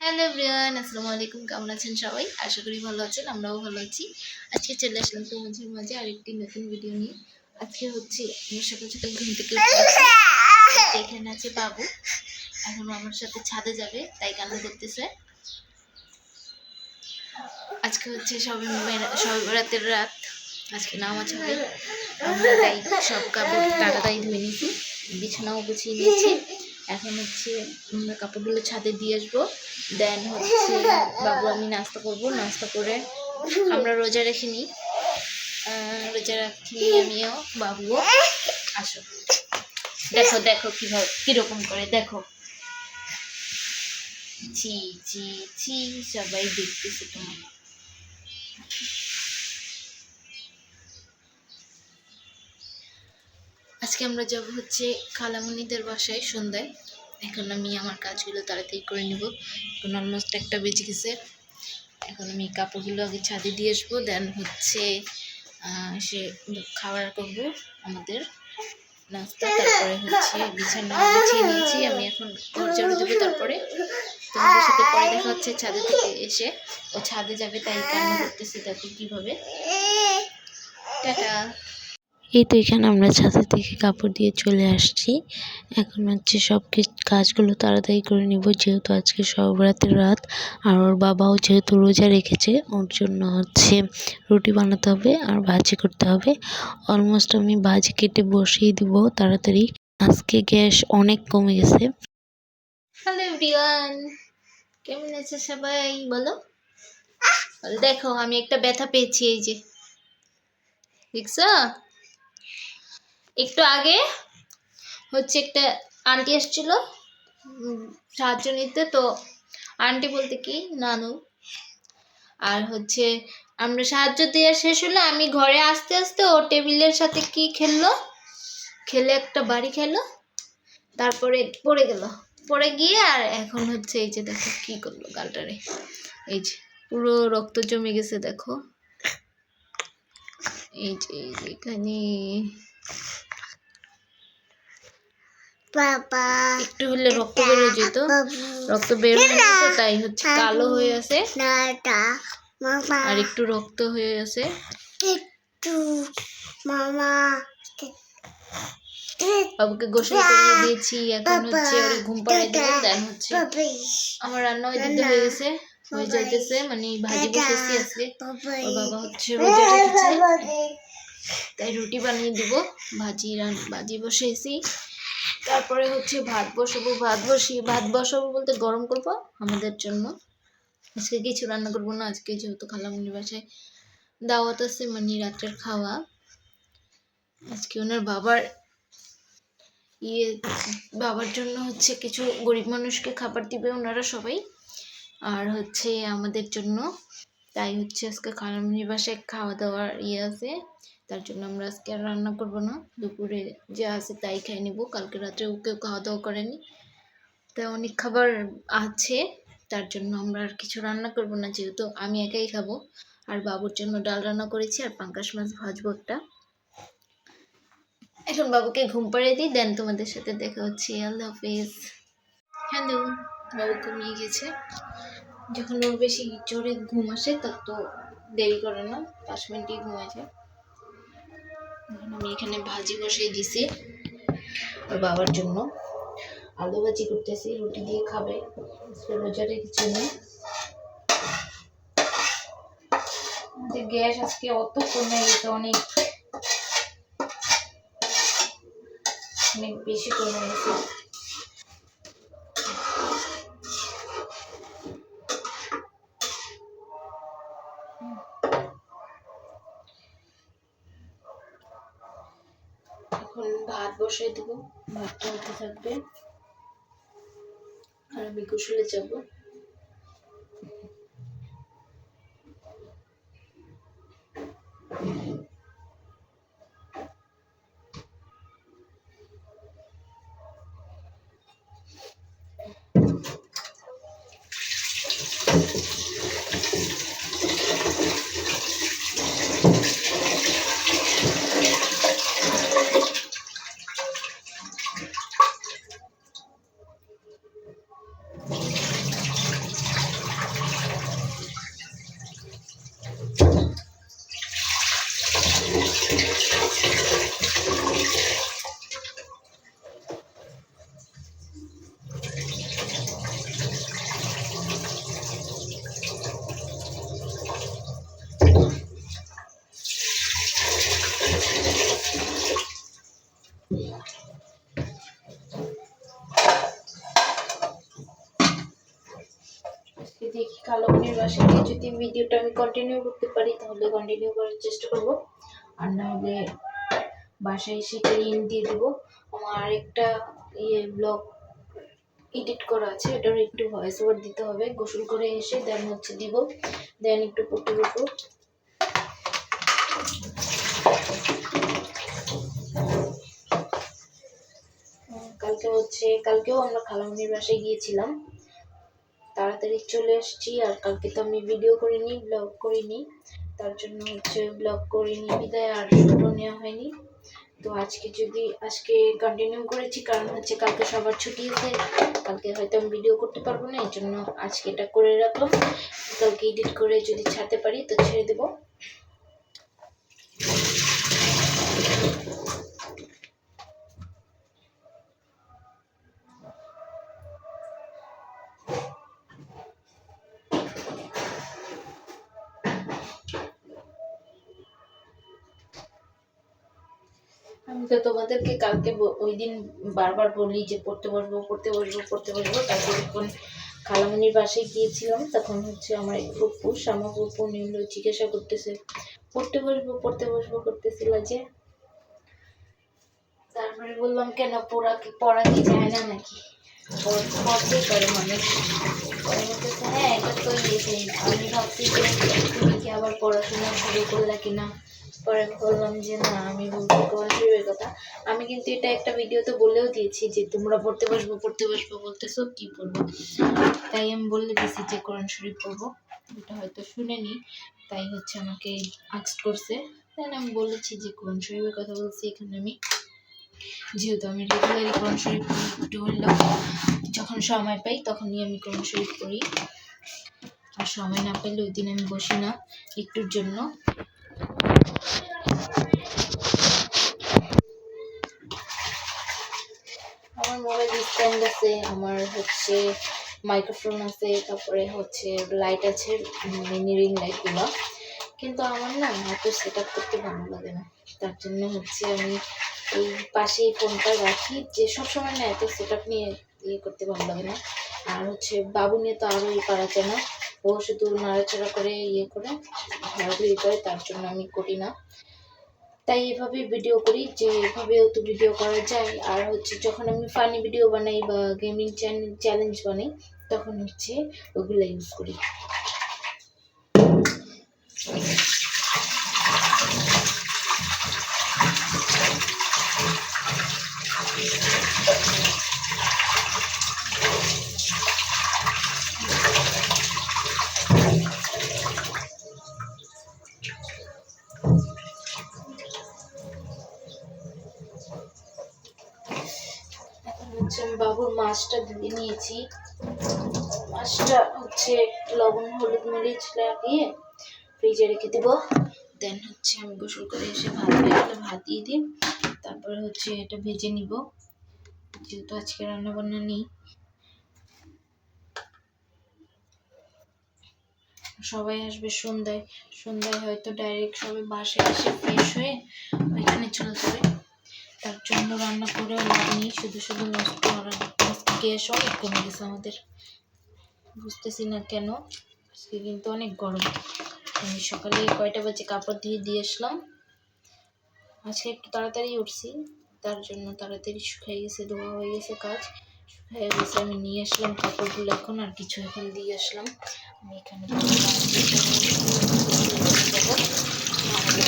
Hello everyone, আসসালামু আলাইকুম। কেমন আছেন সবাই? আশা করি ভালো আছেন, আমরাও ভালো আছি। আজকে চলে আসলাম তোমাদের মাঝে আরেকটি নতুন ভিডিও নিয়ে। আজকে হচ্ছে আমি সকাল সকাল ঘুম থেকে উঠেছি। এখানে আছে বাবু, এখন আমার সাথে ছাদে যাবে, তাই কান্না করতেছে। আজকে হচ্ছে সবে রাতের রাত, আজকে নামাজ হবে। আমরা তাই সব কাপড় তাড়াতাড়ি ধুয়ে নিয়েছি, বিছানাও গুছিয়ে নিয়েছি। এখন হচ্ছে আমরা কাপড়গুলো ছাদে দিয়ে আসবো। দেন হচ্ছে বাবু আমি নাস্তা করব, নাস্তা করে আমরা রোজা রেখে নিই, রোজা রাখি আমিও বাবুও। আসো দেখো দেখো কিভাবে কিরকম করে দেখো, ছি ছি ছি, সবাই দেখতেছে তোমার। আজকে আমরা যাব হচ্ছে খালামণিদের বাসায় সন্ধ্যায়। এখন আমি আমার কাজগুলো তাড়াতাড়ি করে নেব, এখন অলমোস্ট 1টা বেজে গেছে। এখন আমি কাপড়গুলো আগে ছাদে দিয়ে আসবো, দেন হচ্ছে সে খাবার করবো আমাদের নাস্তা। তারপরে হচ্ছে বিছানা গুছিয়ে নিয়েছি আমি, এখন ঘর ঝাড়ু দেবো। তারপরে তোমাদের সাথে পরে দেখা হচ্ছে ছাদে থেকে এসে। ও ছাদে যাবে তাই কান্না করতেছে, দেখো কীভাবে। টাটা। এই তো এখানে আমরা ছাদের থেকে কাপড় দিয়ে চলে আসছি। এখন হচ্ছে সব কাজগুলো তাড়াতাড়ি করে নিব, যেহেতু আজকে সব রাতের রাত। আর ওর বাবাও যেহেতু রোজা রেখেছে, ওর জন্য হচ্ছে রুটি বানাতে হবে আর ভাজি করতে হবে। অলমোস্ট আমি ভাজি কেটে বসিয়ে দিব তাড়াতাড়ি, আজকে গ্যাস অনেক কমে গেছে। হ্যালো এভরিওয়ান, কেমন আছে সবাই বলো? দেখো আমি একটা ব্যথা পেয়েছি, এই যে দেখছো। একটু আগে হচ্ছে একটা আন্টি এসেছিল সাহায্য নিতে, তো আন্টি বলতে কি নানু। আর হচ্ছে আমরা সাহায্য দেওয়া শেষ হলো, আমি ঘরে আসতে আসতে ও টেবিলের সাথে কি খেলে একটা বাড়ি খেলো, তারপরে পড়ে গেল, পড়ে গিয়ে আর এখন হচ্ছে এই যে দেখো কি করলো গালটারে, এই যে পুরো রক্ত জমে গেছে দেখো, এই যে এখানে একটু হলে রক্ত বেরো যেত, রক্ত বের হয়ে যেত, তাই হচ্ছে কালো হয়ে আছে আর একটু রক্ত হয়ে আছে। বাবুকে গোসল করিয়ে দিয়েছি, এখন হচ্ছে ওরে ঘুম পাড়িয়ে দেবো। দেন হচ্ছে আমার রান্না হয়ে গেছে, হয়ে যাইতেছে, মানে ভাজি বসেছি আজকে। ওর বাবা হচ্ছে রোজা রেখেছে, তাই রুটি বানিয়ে দিব। ভাজি বসেছি, তারপরে হচ্ছে ভাত বসাবো বলতে গরম করবো আমাদের জন্য। আজকে কিছু রান্না করবো না, আজকে যেহেতু খালামণির বাসায় দাওয়াত আছে, মানে রাতের খাওয়া। আজকে ওনার বাবার জন্য হচ্ছে কিছু গরিব মানুষকে খাবার দিবে ওনারা সবাই, আর হচ্ছে আমাদের জন্য। তাই হচ্ছে আজকে খালামণির বাসায় খাওয়া দাওয়ার আছে, তার জন্য আমরা আজকে আর রান্না করবো না, দুপুরে যা আছে তাই খাই নিব। কালকে রাত্রে কেউ খাওয়া দাওয়া করেনি, তাই অনেক খাবার আছে, তার জন্য আমরা আর কিছু রান্না করবো না, যেহেতু আমি একাই খাবো। আর বাবুর জন্য ডাল রান্না করেছি আর পাঙ্গাস মাছ ভাজবো একটা। এখন বাবুকে ঘুম পাড়িয়ে দিই, দেন তোমাদের সাথে দেখা হচ্ছে। আল্লাহ হাফেজ। হ্যালো, বাবু ঘুমিয়ে গেছে। যখন ওর বেশি জোরে ঘুম আসে তার তো দেরি করে না, 5 মিনিটেই ঘুমায় যায়। আমি এখানে ভাজি বসিয়ে দিছি ওর বাবার জন্য, আলু ভাজি করতেছি, রুটি দিয়ে খাবে, রোজারে কিছু নেই। গ্যাস আজকে অত কমে গেছে, অনেক বেশি কমে গেছে। এখন ভাত বসাই দেবো, ভাতটা হতে থাকবে আর আমি গোসলে যাবো। দেখি খালামণির বাসায় গিয়ে যদি ভিডিওটা আমি কন্টিনিউ করতে পারি তাহলে কন্টিনিউ করার চেষ্টা করব, আর নাহলে বাসায় এসে লিঙ্ক দিয়ে দেবো। আমার আরেকটা ব্লগ এডিট করা আছে, এটার একটু ভয়েস ওভার দিতে হবে। গোসল করে এসে দেন হচ্ছে দিব, দেন একটু পড়তে বসবো। কালকেও আমরা খালামণির বাসায় গিয়েছিলাম, তাড়াতাড়ি চলে আসছি। আর কালকে তো আমি ভিডিও করিনি, ব্লগ করিনি, তার জন্য হচ্ছে ব্লগ করিনি বিদায় আর শুটও নেওয়া হয়নি। তো আজকে কন্টিনিউ করেছি, কারণ হচ্ছে কালকে সবার ছুটি আছে, কালকে হয়তো আমি ভিডিও করতে পারবো না, এই জন্য আজকে এটা করে রাখলাম। কালকে এডিট করে যদি ছাড়তে পারি তো ছেড়ে দেবো। আমি তো তোমাদেরকে কালকে ওই দিন বারবার বলি যে পড়তে বসবো, তারপর যখন খালামণির বাসায় গিয়েছিলাম তখন হচ্ছে আমার এক ফুপু, শ্যামা ফুপু নিল জিজ্ঞাসা করতেছে পড়তে বসবো করতেছিল যে। তারপরে বললাম কেন, পড়া কি যায় না নাকি? পড়তেই পারে মানুষ। বলতেছে হ্যাঁ এটা তো আমি ভাবছি যে তুমি কি আবার পড়াশোনা শুরু করলা কিনা। পরে বললাম যে না, আমি বলছি কোরআন শরীফের কথা। আমি কিন্তু এটা একটা ভিডিওতে বলেও দিয়েছি যে তোমরা পড়তে বসবো বলতেছো, কি পড়বো? তাই আমি বলে দিয়েছি যে কোরআন শরীফ পড়বো। এটা হয়তো শুনেনি, তাই হচ্ছে আমাকে আস্ক করছে। তাই আমি বলেছি যে কোরআন শরীফের কথা বলছি এখানে আমি, যেহেতু আমি রেগুলারই কোরআন শরীফ একটু হলেও যখন সময় পাই তখনই আমি কোরআন শরীফ পড়ি, আর সময় না পেলে ওই দিন আমি বসি না একটুর জন্য। আমার মোবাইল স্ট্যান্ড আছে, আমার হচ্ছে মাইক্রোফোন আছে, তারপরে হচ্ছে লাইট আছে, মিনি রিং লাইটগুলো, কিন্তু আমার না এত সেট আপ করতে ভালো লাগে না। তার জন্য হচ্ছে আমি এই পাশেই ফোনটা রাখি, যে সবসময় না এত সেট আপ নিয়ে করতে ভালো লাগে না। আর হচ্ছে বাবু নিয়ে তো আরোই পারা যায় না, ও শুধু নাড়াচাড়া করে করে ঘোরাঘুরি করে, তার জন্য আমি করি না। তাই এভাবে ভিডিও করি, যে এভাবেও তো ভিডিও করা যায়। আর হচ্ছে যখন আমি ফানি ভিডিও বানাই বা গেমিং চ্যালেঞ্জ বানাই তখন হচ্ছে ওগুলো ইউজ করি। আমি বাবুর মাছটা ধুয়ে নিয়েছি, মাছটা হচ্ছে লবণ হলুদ মরিচ লাগিয়ে ফ্রিজে রেখে দেবো। দেন হচ্ছে আমি গোসল করে এসে ভাত দিয়ে দিই, তারপরে হচ্ছে এটা ভেজে নিব, যেহেতু আজকে রান্না বান্না নেই। সবাই আসবে সন্ধ্যায় হয়তো ডাইরেক্ট সবাই বাসায় এসে ফ্রেশ হয়ে ওইখানে চলে যাবে, তার জন্য রান্না করেও লাভ নেই, শুধু নষ্ট করার। গ্যাস অনেক কমে গেছে আমাদের, বুঝতেছি না কেন। আজকে কিন্তু অনেক গরম। আমি সকালে কয়টা বাজে কাপড় দিয়ে আসলাম, আজকে একটু তাড়াতাড়ি উঠছি, তার জন্য তাড়াতাড়ি শুকিয়ে গেছে, ধোয়া হয়ে গেছে, কাজ শুকিয়ে গেছে। আমি নিয়ে আসলাম কাপড়গুলো এখন, আর কিছু এখন দিয়ে আসলাম। আমি এখানে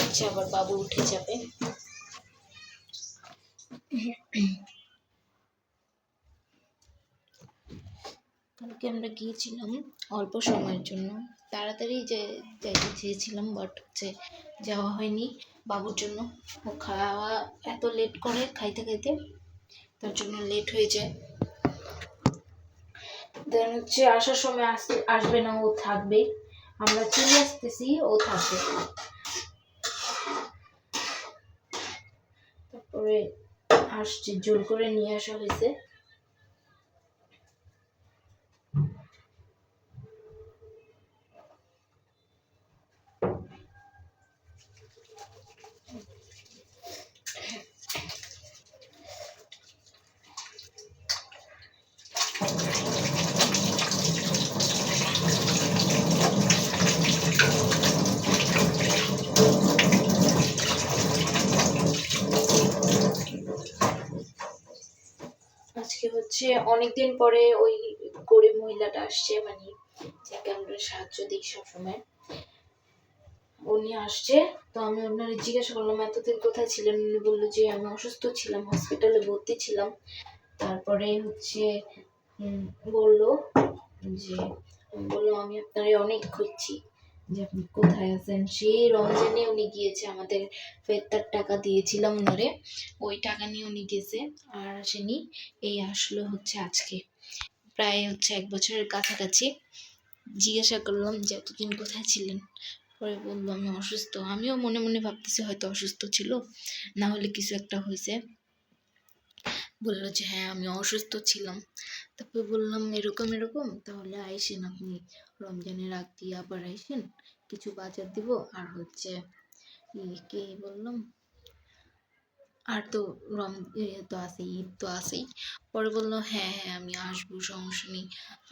হচ্ছে আবার বাবু উঠে যাবে। কালকে আমরা গিয়েছিলাম অল্প সময়ের জন্য, তাড়াতাড়ি যাইতে চেয়েছিলাম, বাট হচ্ছে যাওয়া হয়নি বাবুর জন্য। ও খাওয়া এত লেট করে খাইতে তার জন্য লেট হয়ে যায়। দেন হচ্ছে আসার সময় আসবে না, ও থাকবে, আমরা চলে আসতেছি ও থাকবে। তারপরে আসছে, জোর করে নিয়ে আসা হয়েছে। হচ্ছে অনেকদিন পরে ওই গরিব মহিলাটা আসছে, মানে যাকে আমরা সাহায্য দিই সবসময়, উনি আসছে। তো আমি ওনারে জিজ্ঞাসা করলাম এতদিন কোথায় ছিলেন। উনি বললো যে আমি অসুস্থ ছিলাম, হসপিটালে ভর্তি ছিলাম। তারপরে হচ্ছে বললো যে আমি আপনারে অনেক খুঁজছি, যে আপনি কোথায় আছেন। সেই রমজানে উনি গিয়েছে, আমাদের ফেরতার টাকা দিয়েছিলাম ওনারে, ওই টাকা নিয়ে উনি গেছে আর আসেনি। এই আসলো হচ্ছে আজকে, প্রায় হচ্ছে 1 বছরের কাছাকাছি। জিজ্ঞাসা করলাম যে এতদিন কোথায় ছিলেন। পরে বললো আমি অসুস্থ। আমিও মনে মনে ভাবতেছি হয়তো অসুস্থ ছিল, না হলে কিছু একটা হয়েছে। বললো যে হ্যাঁ আমি অসুস্থ ছিলাম। তারপর বললাম এরকম এরকম, তাহলে আইসেন আপনি রমজানের আগ দিয়ে আবার আইসেন, কিছু বাজার দিব। আর হচ্ছে কে বললাম, আর তো তো আছে, ঈদ তো আছেই। পরে বললো হ্যাঁ হ্যাঁ আমি আসবো, সমস্যা নেই।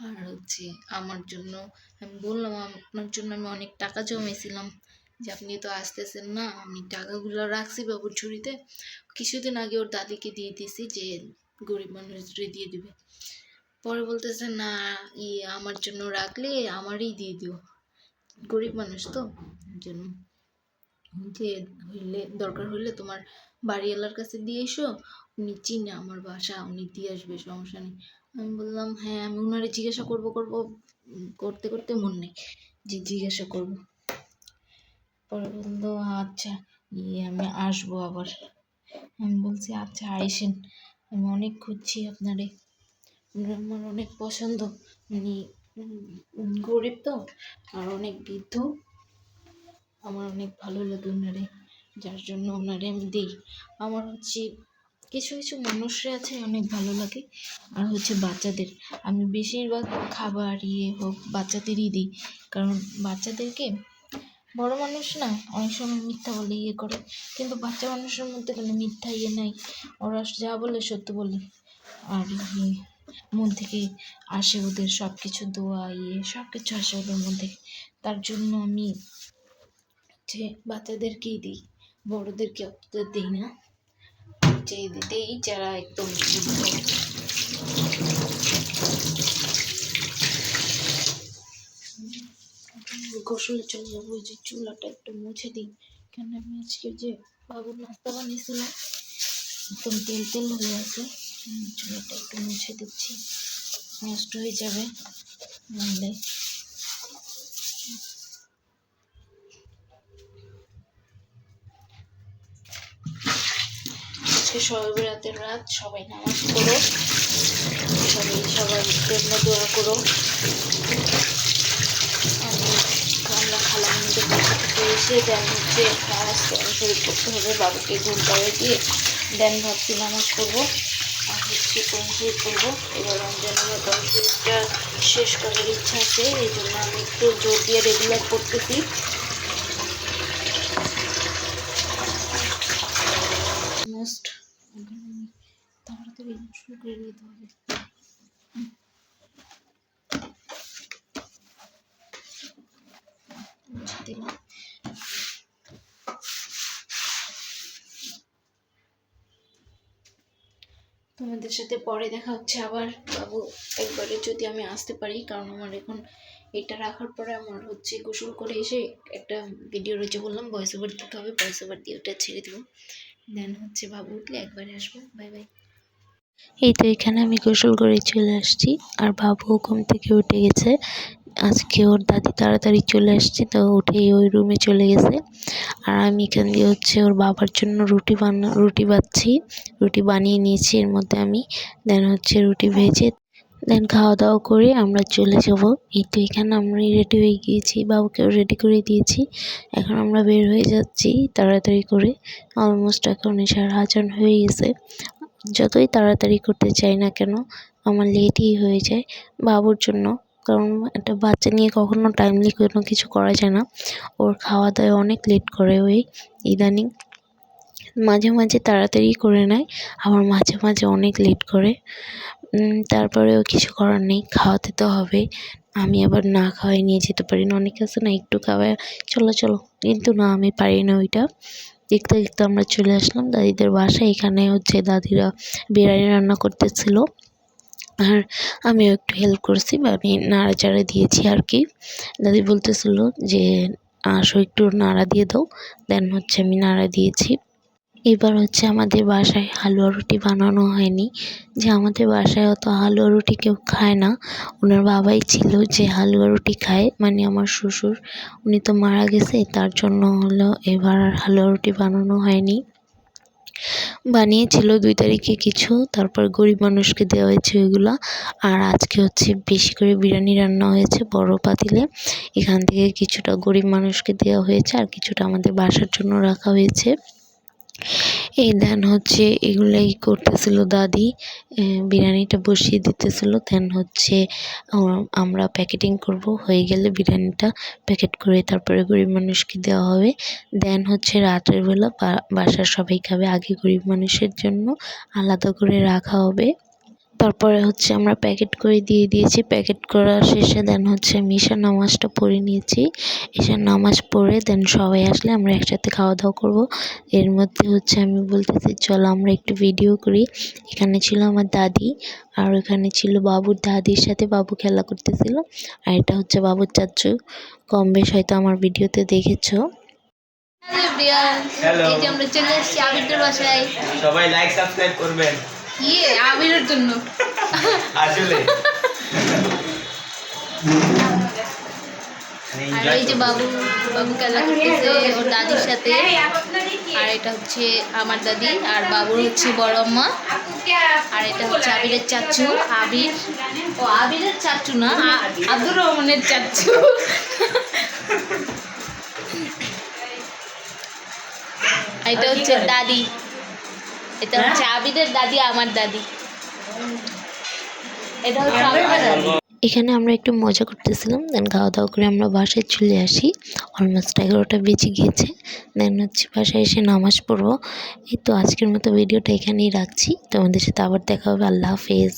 আর হচ্ছে আমার জন্য, আমি বললাম আপনার জন্য আমি অনেক টাকা জমেছিলাম, যে আপনি তো আসতেছেন না, আমি টাকাগুলো রাখছি বাবুর ঝুড়িতে। কিছুদিন আগে ওর দাদিকে দিয়ে দিয়েছি যে গরিব মানুষদের দিয়ে দিবে। পরে বলতেছে না, আমার জন্য রাখলে আমারই দিয়ে দিও, গরিব মানুষ তো জন্য, যে হইলে দরকার হইলে তোমার বাড়িওয়ালার কাছে দিয়ে এসো, উনি চিনে আমার বাসা, উনি দিয়ে আসবে, সমস্যা নেই। আমি বললাম হ্যাঁ আমি ওনারে জিজ্ঞাসা করতে করতে মন নেই যে জিজ্ঞাসা করব। পরে বললো আচ্ছা আমি আসবো আবার। আমি বলছি আচ্ছা আইসেন, আমি অনেক খুঁজছি আপনারে, আমার অনেক পছন্দ। উনি গরিব তো আর অনেক বৃদ্ধ, আমার অনেক ভালো লাগে ওনারে, যার জন্য ওনারে আমি দিই। আমার হচ্ছে কিছু কিছু মানুষরা আছে অনেক ভালো লাগে। আর হচ্ছে বাচ্চাদের আমি বেশিরভাগ খাবার হোক বাচ্চাদেরই দিই, কারণ বাচ্চাদেরকে বড় মানুষ না অনেক সময় মিথ্যা বলে করে, কিন্তু বাচ্চা মানুষের মধ্যে কোনো মিথ্যা নাই, ওরা যা বলে সত্য বলে। আর মন থেকে আসে ওদের সব কিছু, দোয়া সব কিছু আসে ওদের মন থেকে। তার জন্য আমি যে বাচ্চাদেরকেই দিই, বড়দেরকে অতটা দিই না, যে দিই যারা একদম গোসলে চলে যাবো। ওই যে চুলাটা একটু মুছে দিই, কেন আমি আজকে যে বাবুর নাস্তা বানিয়েছিলাম একদম তেল তেল হয়ে আছে, চুলাটা একটু মুছে দিচ্ছি, নষ্ট হয়ে যাবে নাহলে। আজকে সবে রাতের রাত, সবাই নামাজ পড়ো, সবার জন্য দোয়া করো। আমরা খালামণিদের বাসা থেকে এসে দেন হচ্ছে নামাজ শরীর করতে হবে, বাবুকে ঘুম পাড়িয়ে দিয়ে দেন ভাবছি নামাজ পড়বো আর হচ্ছে কোরআন শরীফ পড়বো। এবার রমজানের কোরআন শরীফটা শেষ করার ইচ্ছা আছে, এই জন্য আমি একটু জোর দিয়ে রেগুলার করতেছি। মোস্ট তাড়াতাড়ি শুরু করে নিতে হবে। দিলাম তোমাদের সাথে পরে দেখা হচ্ছে আবার, বাবু একবারে যদি আমি আসতে পারি, কারণ আমার এখন এটা রাখার পরে আমার হচ্ছে গোসল করে এসে একটা ভিডিও রয়েছে, বললাম ভয়েস ওভার দিতে হবে, ভয়েস ওভার দিয়ে ওটা ছেড়ে দেবো, দেন হচ্ছে বাবু উঠলে একবারে আসবো। Bye bye. এই তো এখানে আমি গোসল করে চলে আসছি, আর বাবু ঘুম থেকে উঠে গেছে। আজকে ওর দাদি তাড়াতাড়ি চলে আসছে, তো উঠেই ওই রুমে চলে গেছে। আর আমি এখান দিয়ে হচ্ছে ওর বাবার জন্য রুটি বাচ্ছি, রুটি বানিয়ে নিয়েছি। এর মধ্যে আমি দেন হচ্ছে রুটি ভেজে দেন খাওয়া দাওয়া করে আমরা চলে যাব। এই তো এখানে আমরা রেডি হয়ে গিয়েছি, বাবুকেও রেডি করে দিয়েছি। এখন আমরা বের হয়ে যাচ্ছি তাড়াতাড়ি করে। অলমোস্ট এখন এশার আজান হয়ে গেছে। যতই তাড়াতাড়ি করতে চাই না কেন আমার লেটই হয়ে যায় বাবুর জন্য, কারণ একটা বাচ্চা নিয়ে কখনো টাইমলি কোনো কিছু করা যায় না। ওর খাওয়া দাওয়া অনেক লেট করে ওই ইদানিং, মাঝে মাঝে তাড়াতাড়ি করে নেয়, আবার মাঝে মাঝে অনেক লেট করে। তারপরেও কিছু করার নেই, খাওয়াতে তো হবে। আমি আবার না খাওয়াই নিয়ে যেতে পারি না, অনেকে আছে না একটু খাওয়ায় চলো চলো, কিন্তু না আমি পারি না ওইটা। দেখতে দেখতে আমরা চলে আসলাম দাদিদের বাসায়। এখানে হচ্ছে দাদিরা বিরিয়ানি রান্না করতেছিল, আর আমিও একটু হেল্প করছি, আমি নাড়াচাড়া দিয়েছি আর কি। দাদি বলতেছিল যে আসো একটু নাড়া দিয়ে দাও, দেন হচ্ছে আমি নাড়া দিয়েছি। এবার হচ্ছে আমাদের বাসায় হালুয়া রুটি বানানো হয়নি, যে আমাদের বাসায় অত হালুয়া রুটি কেউ খায় না। ওনার বাবাই ছিল যে হালুয়া রুটি খায়, মানে আমার শ্বশুর, উনি তো মারা গেছে, তার জন্য হলো এবার আর হালুয়া রুটি বানানো হয়নি। বানিয়েছিল 2 তারিখে কিছু, তারপর গরিব মানুষকে দেওয়া হয়েছে ওইগুলা। আর আজকে হচ্ছে বেশি করে বিরিয়ানি রান্না হয়েছে বড় পাতিলে, এখান থেকে কিছুটা গরিব মানুষকে দেওয়া হয়েছে আর কিছুটা আমাদের বাসার জন্য রাখা হয়েছে। এই দেন হচ্ছে এগুলাই করতেছিল দাদি, বিরিয়ানিটা বসিয়ে দিতেছিল। দেন হচ্ছে আমরা প্যাকেটিং করব, হয়ে গেলে বিরিয়ানিটা প্যাকেট করে তারপরে গরিব মানুষকে দেওয়া হবে। দেন হচ্ছে রাতের বেলা বাসার সবাই খাবে, আগে গরিব মানুষের জন্য আলাদা করে রাখা হবে। তারপরে হচ্ছে আমরা প্যাকেট করে দিয়ে দিয়েছি। প্যাকেট করা শেষে দেন হচ্ছে আমি ঈশার নামাজটা পড়ে নিয়েছি। ঈশার নামাজ পড়ে দেন সবাই আসলে আমরা একসাথে খাওয়া দাওয়া করবো। এর মধ্যে হচ্ছে আমি বলতেছি চলো আমরা একটু ভিডিও করি। এখানে ছিল আমার দাদি, আর ওখানে ছিল বাবুর দাদির সাথে বাবু খেলা করতেছিল। আর এটা হচ্ছে বাবুর চাচু, কম বেশ হয়তো আমার ভিডিওতে দেখেছো। হ্যালো এভরিওয়ান, এই যে আমরা চলে এসেছি আবিরের বাসায়। সবাই লাইক সাবস্ক্রাইব করবেন আবিরের জন্য। আসলে আর এই যে বাবু খেলা করতেছে ওর দাদির সাথে। আর এটা হচ্ছে আমার দাদি, আর বাবুর হচ্ছে বড় আম্মা। আর এটা হচ্ছে আবিরের চাচু, আবিরের চাচু না, আব্দুর রহমানের চাচু। এটা হচ্ছে দাদি, এটা হচ্ছে আবিদের দাদি, আমার দাদি। এটা হচ্ছে আমার দাদি। এখানে আমরা একটু মজা করতেছিলাম, দেন খাওয়া দাওয়া করে আমরা বাসায় চলে আসি। অলমোস্ট 11টা বেজে গিয়েছে। দেন হচ্ছে বাসায় এসে নামাজ পড়বো। এই তো আজকের মতো ভিডিওটা এখানেই রাখছি, তোমাদের সাথে আবার দেখা হবে। আল্লাহ হাফেজ।